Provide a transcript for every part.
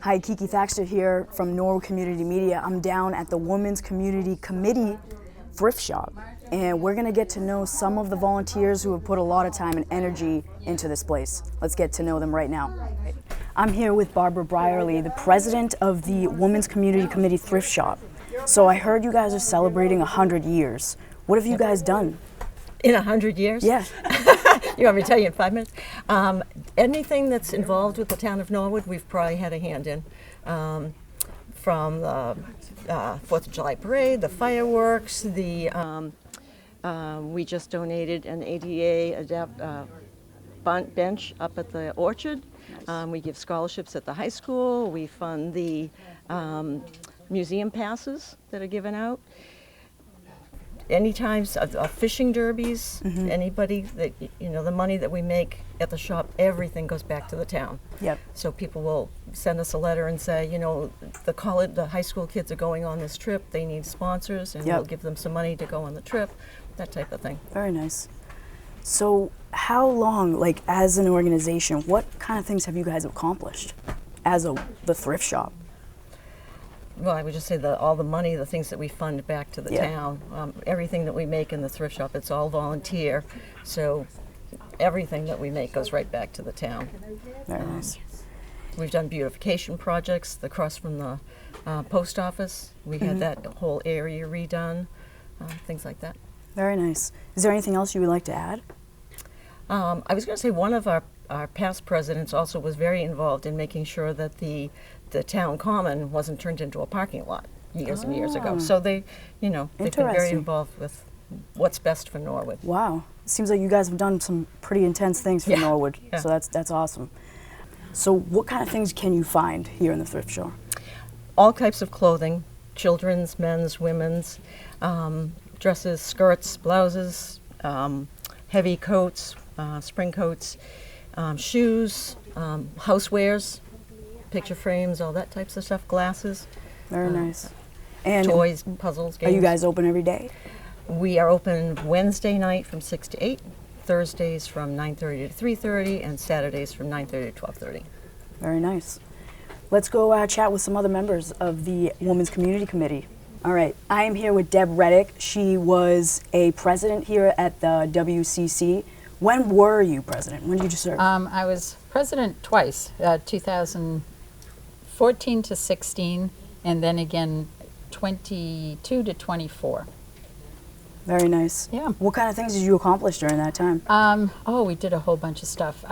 Hi, Kiki Thaxter here from Norwood Community Media. I'm down at the Women's Community Committee thrift shop, and we're gonna get to know some of the volunteers who have put a lot of time and energy into this place. Let's get to know them right now. I'm here with Barbara Brierly, the president of the Women's Community Committee thrift shop. So I heard you guys are celebrating 100 years. What have you guys done? In 100 years? Yeah. You want me to tell you in 5 minutes? Anything that's involved with the town of Norwood, we've probably had a hand in. From the 4th of July parade, the fireworks, we just donated an ADA bench up at the Orchard. We give scholarships at the high school. We fund the museum passes that are given out. Any times of fishing derbies, anybody that, the money that we make at the shop, everything goes back to the town. Yep. So people will send us a letter and say, the high school kids are going on this trip, they need sponsors, and we'll give them some money to go on the trip, that type of thing. Very nice. So how long, as an organization, what kind of things have you guys accomplished as the thrift shop? Well, I would just say all the money, the things that we fund back to the town, everything that we make in the thrift shop, it's all volunteer. So everything that we make goes right back to the town. Very nice. We've done beautification projects across from the post office. We had that whole area redone, things like that. Very nice. Is there anything else you would like to add? I was going to say one of our past presidents also was very involved in making sure that the town common wasn't turned into a parking lot years and years ago. So they've been very involved with what's best for Norwood. Wow. It seems like you guys have done some pretty intense things for Norwood. Yeah. So that's awesome. So what kind of things can you find here in the thrift shop? All types of clothing, children's, men's, women's, dresses, skirts, blouses, heavy coats, spring coats, shoes, housewares, picture frames, all that types of stuff, glasses. Very nice. And toys, puzzles, games. Are you guys open every day? We are open Wednesday night from 6 to 8, Thursdays from 9:30 to 3:30, and Saturdays from 9:30 to 12:30. Very nice. Let's go chat with some other members of the Women's Community Committee. All right, I am here with Deb Reddick. She was a president here at the WCC. When were you president? When did you serve? I was president twice, 2014 to 16, and then again 22 to 24. Very nice. Yeah. What kind of things did you accomplish during that time? We did a whole bunch of stuff.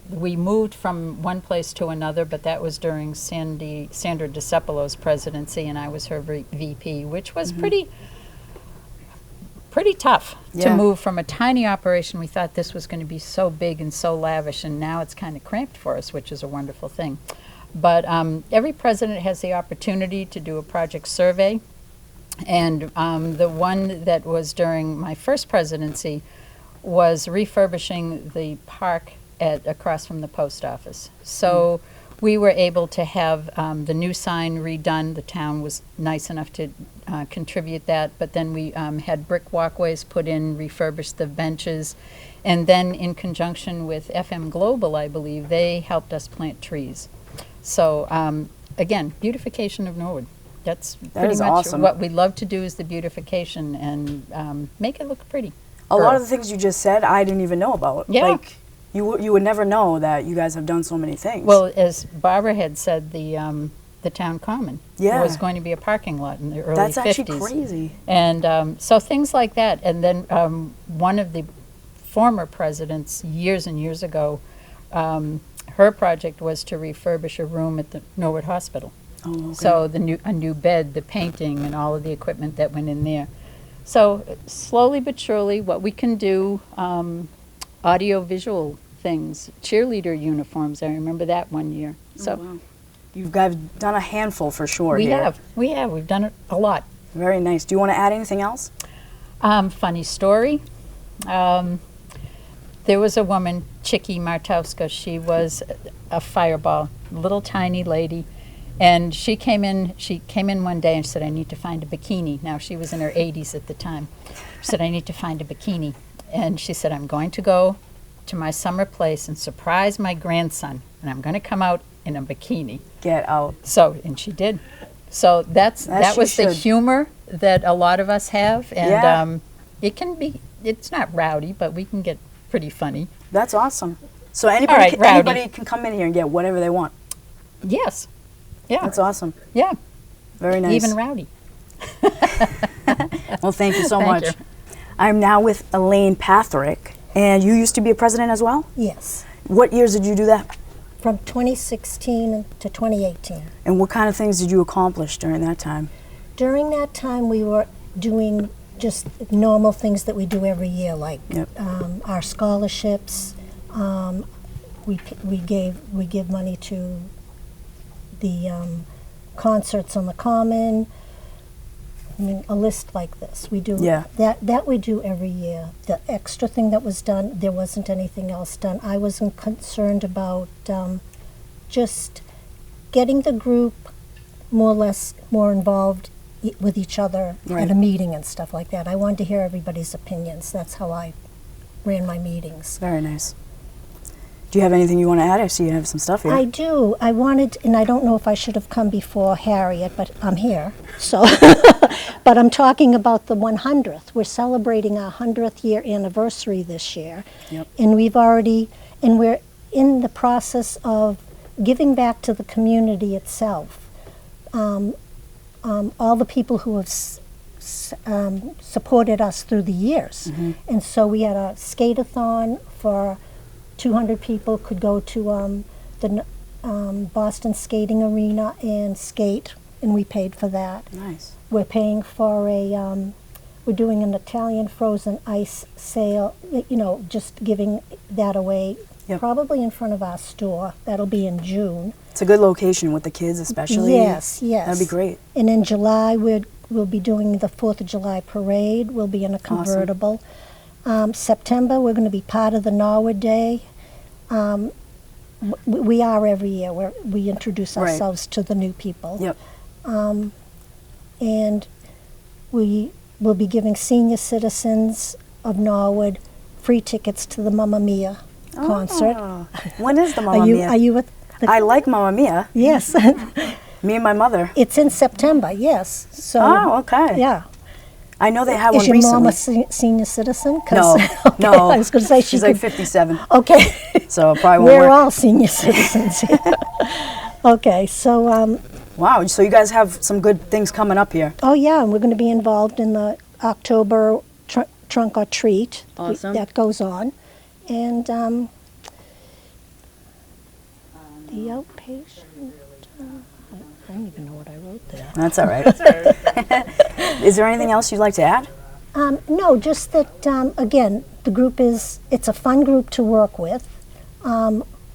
We moved from one place to another, but that was during Sandra DeCepolos' presidency, and I was her VP, which was pretty tough to move from a tiny operation. We thought this was going to be so big and so lavish, and now it's kind of cramped for us, which is a wonderful thing. But every president has the opportunity to do a project survey, and the one that was during my first presidency was refurbishing the park across from the post office. So we were able to have the new sign redone. The town was nice enough to contribute that, but then we had brick walkways put in, refurbished the benches, and then in conjunction with FM Global, I believe, they helped us plant trees. So again, beautification of Norwood. That's pretty much awesome. What we love to do is the beautification and make it look pretty. A lot of the things you just said, I didn't even know about. Yeah. You would never know that you guys have done so many things. Well, as Barbara had said, the town common was going to be a parking lot in the early 50s. That's actually crazy. And so things like that. And then one of the former presidents, years and years ago, her project was to refurbish a room at the Norwood Hospital. Oh, okay. So a new bed, the painting, and all of the equipment that went in there. So slowly but surely, what we can do, audio-visual things, cheerleader uniforms. I remember that one year. So wow. You guys done a handful for sure. We have. We've done it a lot. Very nice. Do you want to add anything else? Funny story. There was a woman, Chicky Martowska. She was a fireball, little tiny lady. And she came in one day and said, I need to find a bikini. Now, she was in her 80s at the time. She said, I need to find a bikini. And she said, I'm going to go to my summer place and surprise my grandson, and I'm going to come out in a bikini. Get out. So, and she did. So that she was the should. humor that a lot of us have, and Yeah. it can be. It's not rowdy, but we can get pretty funny. That's awesome. So anybody, right, can, Rowdy. anybody can come in here and get whatever they want. Yes. Yeah. That's awesome. Yeah. Very nice. Even rowdy. Well, thank you so Thank much. you. I'm now with Elaine Pathrick, and you used to be a president as well? Yes, What years did you do that? from 2016 to 2018. And what kind of things did you accomplish during that time? During that time, we were doing just normal things that we do every year, like Yep. our scholarships. We give money to the concerts on the Common. I mean, a list like this. We do Yeah. that we do every year. The extra thing that was done, there wasn't anything else done. I wasn't concerned about just getting the group more or less more involved with each other Right. at a meeting and stuff like that. I wanted to hear everybody's opinions. That's how I ran my meetings. Very nice. Do you have anything you want to add? I see you have some stuff here. I do. I wanted, and I don't know if I should have come before Harriet, but I'm here. So, but I'm talking about the 100th. We're celebrating our 100th year anniversary this year, Yep. and we're in the process of giving back to the community itself. All the people who have supported us through the years, and so we had a skate-a-thon for 200 people could go to the Boston Skating Arena and skate, and we paid for that. Nice. We're paying for we're doing an Italian frozen ice sale, just giving that away, Yep. probably in front of our store. That'll be in June. It's a good location with the kids, especially. Yes, yes. That'd be great. And in July, we'll be doing the 4th of July parade. We'll be in a convertible. September, we're going to be part of the Norwood Day. We are every year. We introduce Right. ourselves to the new people. Yep. And we will be giving senior citizens of Norwood free tickets to the Mamma Mia concert. Oh. When is the Mamma Mia? Are you with the... I like Mamma Mia. Yes. Me and my mother. It's in September, yes. So, Oh, okay. yeah. I know they had Is one your recently. mom a senior citizen? 'Cause- No, okay, no. I was going to say She's she like could. 57, Okay. so it probably won't We're work. all senior citizens here. Okay, so, Wow, so you guys have some good things coming up here. oh yeah, and we're going to be involved in the October Trunk or Treat. Awesome. That goes on. And the outpatient, I don't even know what I wrote there. That's all right. Is there anything else you'd like to add? No, just that, again, the group it's a fun group to work with.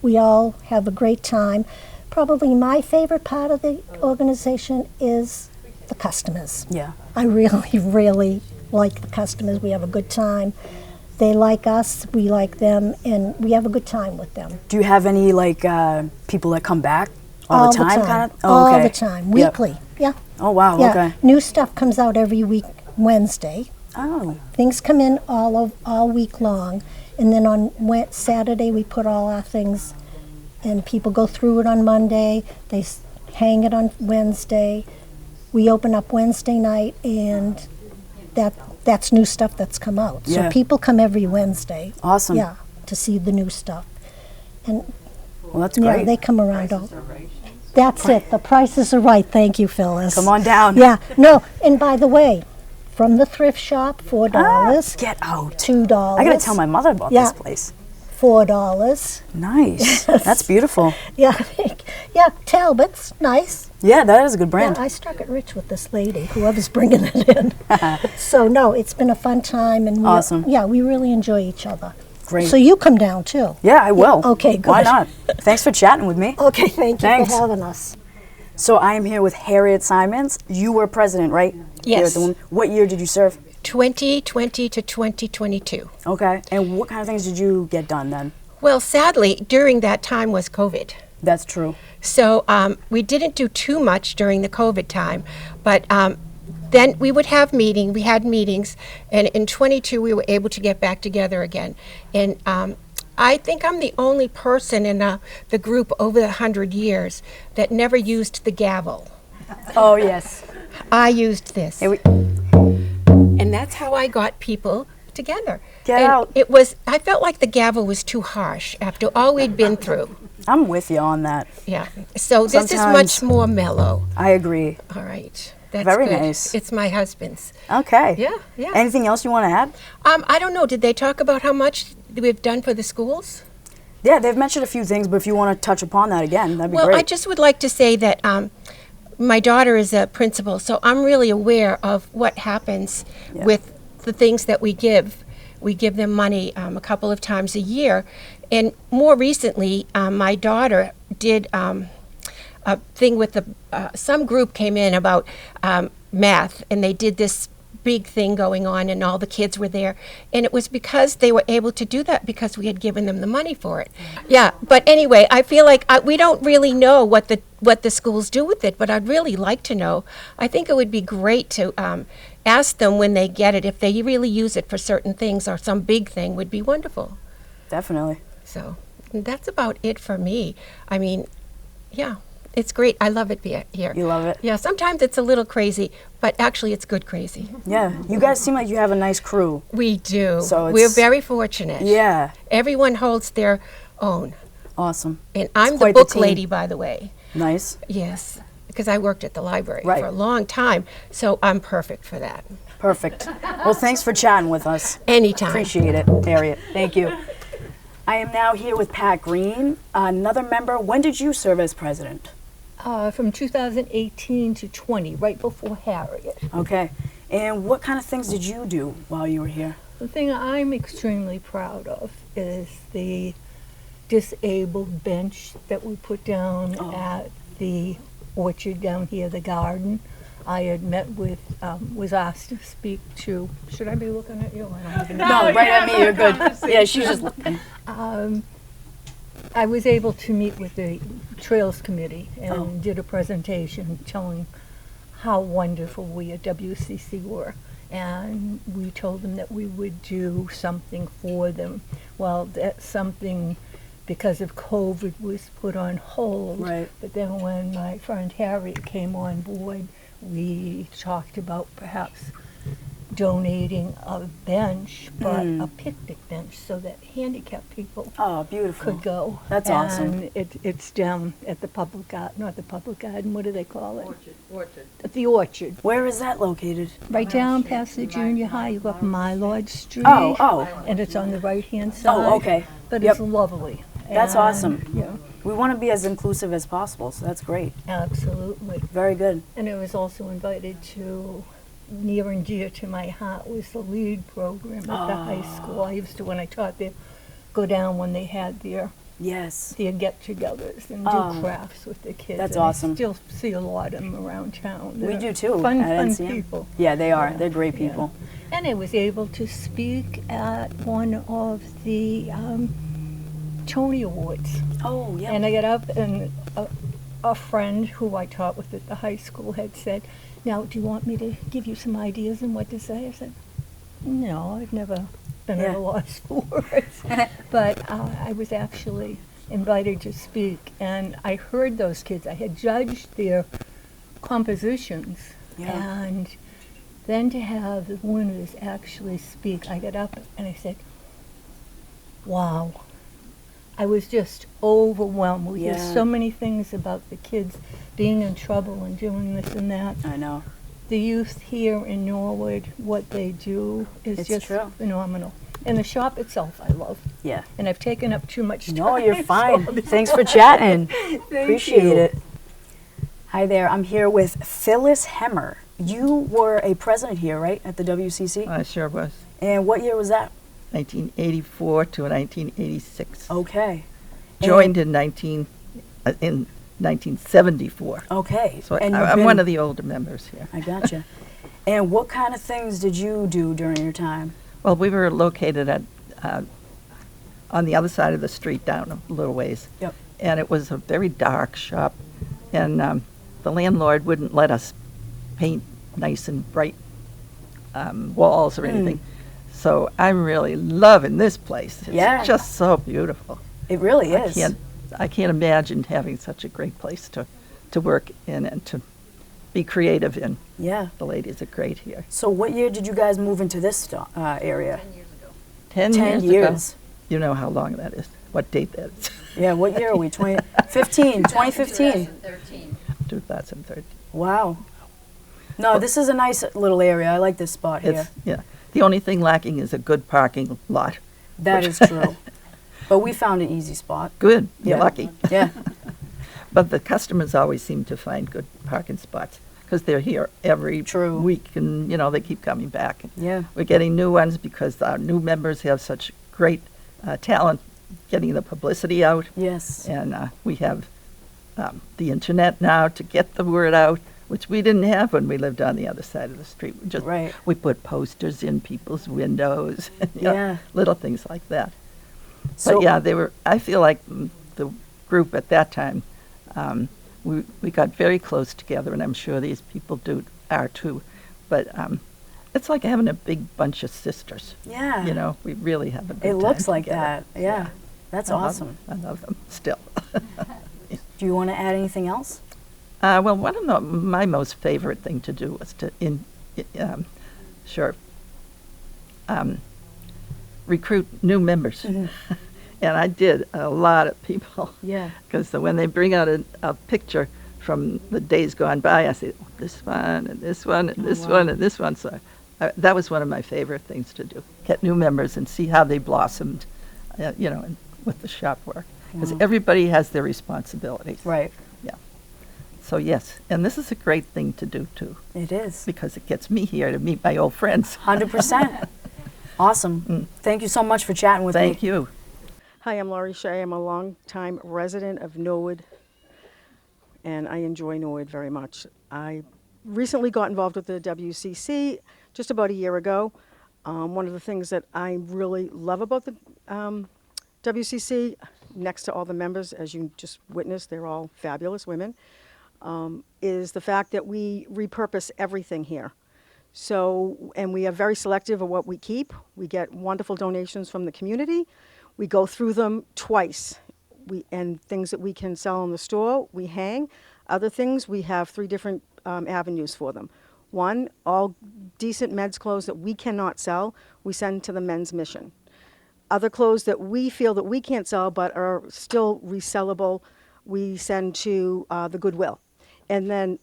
We all have a great time. Probably my favorite part of the organization is the customers. Yeah. I really, really like the customers. We have a good time. They like us, we like them, and we have a good time with them. Do you have any people that come back all the time? Kind of? Oh, All okay. the time, Yep. weekly. Yeah. Oh wow. Yeah. Okay. New stuff comes out every week, Wednesday. Oh. Things come in all week long, and then on Saturday we put all our things, and people go through it on Monday. They hang it on Wednesday. We open up Wednesday night, and that's new stuff that's come out. Yeah. So people come every Wednesday. Awesome. Yeah, to see the new stuff, and Well, that's yeah, great. they come around all. That's it. The prices are right. Thank you, Phyllis. Come on down. Yeah. No. And by the way, from the thrift shop, $4. Get out. $2. I gotta tell my mother about Yeah. this place. $4. Nice. That's beautiful. Yeah. Yeah. Talbot's nice. Yeah, that is a good brand. Yeah, I struck it rich with this lady, whoever's bringing it in. So no, it's been a fun time, and Awesome. Yeah, we really enjoy each other. Great. So you come down too. Yeah, I will. Okay, good. Why not? Thanks for chatting with me. Okay. Thank you Thanks. for having us. So I am here with Harriet Simons. You were president, right? Here at Yes. the Women- What year did you serve? 2020 to 2022. Okay. And what kind of things did you get done then? Well, sadly, during that time was COVID. That's true. So we didn't do too much during the COVID time, but then we would have meetings. We had meetings, and in 22 we were able to get back together again. And I think I'm the only person in the group over the 100 years that never used the gavel. Oh, yes. I used this. Here we- And that's how I got people together. Get And out. I felt like the gavel was too harsh after all we'd been through. I'm with you on that. Yeah. So this is Sometimes- much more mellow. I agree. All right. That's Very good. nice. It's my husband's. Okay. Yeah, yeah. Anything else you want to add? I don't know. Did they talk about how much we've done for the schools? Yeah, they've mentioned a few things, but if you want to touch upon that again, that'd be Well, great. I just would like to say that my daughter is a principal, so I'm really aware of what happens with the things that we give. We give them money a couple of times a year. And more recently, my daughter did a thing with some group came in about math, and they did this big thing going on, and all the kids were there. And it was because they were able to do that because we had given them the money for it. Yeah, but anyway, I feel like we don't really know what the schools do with it, but I'd really like to know. I think it would be great to ask them when they get it if they really use it for certain things or some big thing would be wonderful. Definitely. So that's about it for me. I mean, yeah, it's great. I love it here. You love it? Yeah, sometimes it's a little crazy, but actually it's good crazy. Yeah. You guys seem like you have a nice crew. We do. So We're it's- very fortunate. Yeah. Everyone holds their own. Awesome. And I'm the quite the book team. lady, by the way. Nice. Yes, because I worked at the library Right. for a long time, so I'm perfect for that. Perfect. Well, thanks for chatting with us. Anytime. Appreciate it, Harriet. Thank you. I am now here with Pat Green, another member. When did you serve as president? From 2018 to 20, right before Harriet. Okay. And what kind of things did you do while you were here? The thing I'm extremely proud of is the disabled bench that we put down at the orchard down here, the garden. I had met with, was asked to speak to, should I be looking at you? I don't even know. No, right at me. You're good. Yeah, she's just looking. I was able to meet with the Trails Committee and did a presentation telling how wonderful we at WCC were. And we told them that we would do something for them. Well, that something, because of COVID, was put on hold. Right. But then when my friend Harriet came on board, we talked about perhaps donating a bench, but a picnic bench, so that handicapped people Oh, beautiful. could go. That's awesome. And it's down at the public garden, not the public garden, what do they call it? Orchard. At the orchard, Where is that located? right down past the junior high, you go up Mylord Street. Oh. And it's on the right-hand side. Oh, okay. But Yep. it's lovely. That's And, awesome. Yeah, We want to be as inclusive as possible, so that's great. absolutely. Very good. And I was also invited to, near and dear to my heart, was the LEAD program at the high school. I used to, when I taught there, go down when they had their Yes. get-togethers and do Oh, crafts with the kids. that's and awesome. I still see a lot of them around town. We They're do too Fun, at fun NCM. people. Yeah, they are. Yeah, They're great yeah. people. And I was able to speak at one of the Tony Awards. Oh, yeah. And I got up, and a friend who I taught with at the high school had said, "Now, do you want me to give you some ideas on what to say?" I said, "No, I've never been at Yeah. a loss for words." But I was actually invited to speak, and I heard those kids. I had judged their compositions, Yeah. and then to have the winners actually speak, I got up and I said, "Wow." I was just overwhelmed. We hear Yeah. so many things about the kids being in trouble and doing this and that. I know. The youth here in Norwood, what they do is It's just true. phenomenal. And the shop itself, I love. Yeah. And I've taken up too much time. No, you're so fine. I'll be- Thanks for chatting. Thank Appreciate you. it. Hi there. I'm here with Phyllis Hemmer. You were a president here, right, at the WCC? I sure was. And what year was that? 1984 to 1986. Okay. Joined in 1974. Okay. So and you've I'm one been- of the older members here. I gotcha. And what kind of things did you do during your time? Well, we were located at on the other side of the street down a little ways. Yep. And it was a very dark shop. And the landlord wouldn't let us paint nice and bright walls or anything. So I'm really loving this place. It's Yeah. just so beautiful. It really is. I can't imagine having such a great place to work in and to be creative in. Yeah. The ladies are great here. So what year did you guys move into this area? 10 10 years years. ago. You know how long that is, what date that is. Yeah, what year are we? 2015. 2015. 2013. Wow. No, this is a nice little area. I like this spot here. Yeah. The only thing lacking is a good parking lot. That is true. But we found an easy spot. Good, you're Yeah. lucky. Yeah. But the customers always seem to find good parking spots because they're here every True. week and, you know, they keep coming back. Yeah. We're getting new ones because our new members have such great talent getting the publicity out. Yes. And we have the internet now to get the word out, which we didn't have when we lived on the other side of the street. Right. We put posters in people's windows, you know, Yeah. little things like that. So But yeah, I feel like the group at that time, we got very close together, and I'm sure these people are too. But it's like having a big bunch of sisters. yeah. You know, we really have a good It time looks like together. that. Yeah. That's I love awesome. them. I love them still. Do you want to add anything else? Well, one of my most favorite thing to do was to recruit new members. And I did a lot of people. Yeah. Because when they bring out a picture from the days gone by, I say, oh, this one, and this one, and this wow. one, and this one. So that was one of my favorite things to do, get new members and see how they blossomed, you know, with the shop work. Because everybody has their responsibilities. Right. Yeah. So yes, and this is a great thing to do too, It is. because it gets me here to meet my old friends. 100%. Awesome. Thank you so much for chatting with me. Thank you. Hi, I'm Laurie Shea. I'm a longtime resident of Norwood, and I enjoy Norwood very much. I recently got involved with the WCC just about a year ago. One of the things that I really love about the WCC, next to all the members, as you just witnessed, they're all fabulous women, is the fact that we repurpose everything here. So, and we are very selective of what we keep. We get wonderful donations from the community. We go through them twice. And things that we can sell in the store, we hang. Other things, we have 3 different avenues for them. One, all decent men's clothes that we cannot sell, we send to the men's mission. Other clothes that we feel that we can't sell but are still resellable, we send to the Goodwill. And then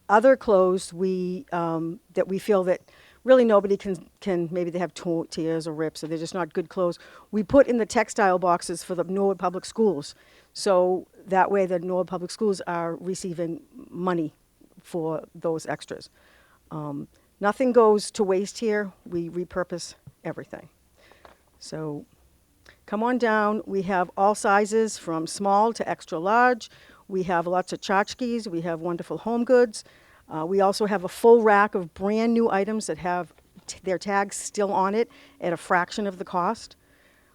other clothes that we feel that really nobody can maybe they have tears or rips or they're just not good clothes, we put in the textile boxes for the Norwood Public Schools. So that way the Norwood Public Schools are receiving money for those extras. Nothing goes to waste here. We repurpose everything. So come on down. We have all sizes from small to extra large. We have lots of tchotchkes. We have wonderful home goods. We also have a full rack of brand new items that have their tags still on it at a fraction of the cost.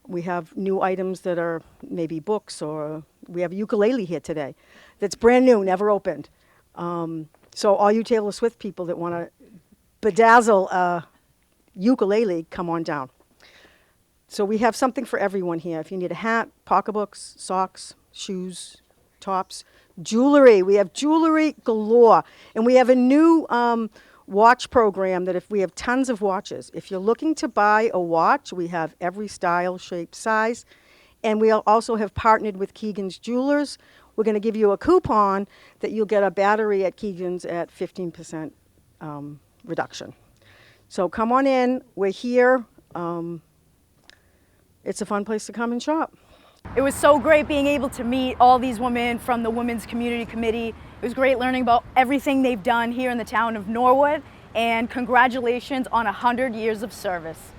We have new items that are maybe books, or we have a ukulele here today that's brand new, never opened. So all you Taylor Swift people that want to bedazzle a ukulele, come on down. So we have something for everyone here. If you need a hat, pocketbooks, socks, shoes, tops, jewelry. We have jewelry galore. And we have a new watch program that if we have tons of watches. If you're looking to buy a watch, we have every style, shape, size. And we also have partnered with Keegan's Jewelers. We're going to give you a coupon that you'll get a battery at Keegan's at 15% reduction. So come on in. We're here. It's a fun place to come and shop. It was so great being able to meet all these women from the Women's Community Committee. It was great learning about everything they've done here in the town of Norwood, and congratulations on 100 years of service.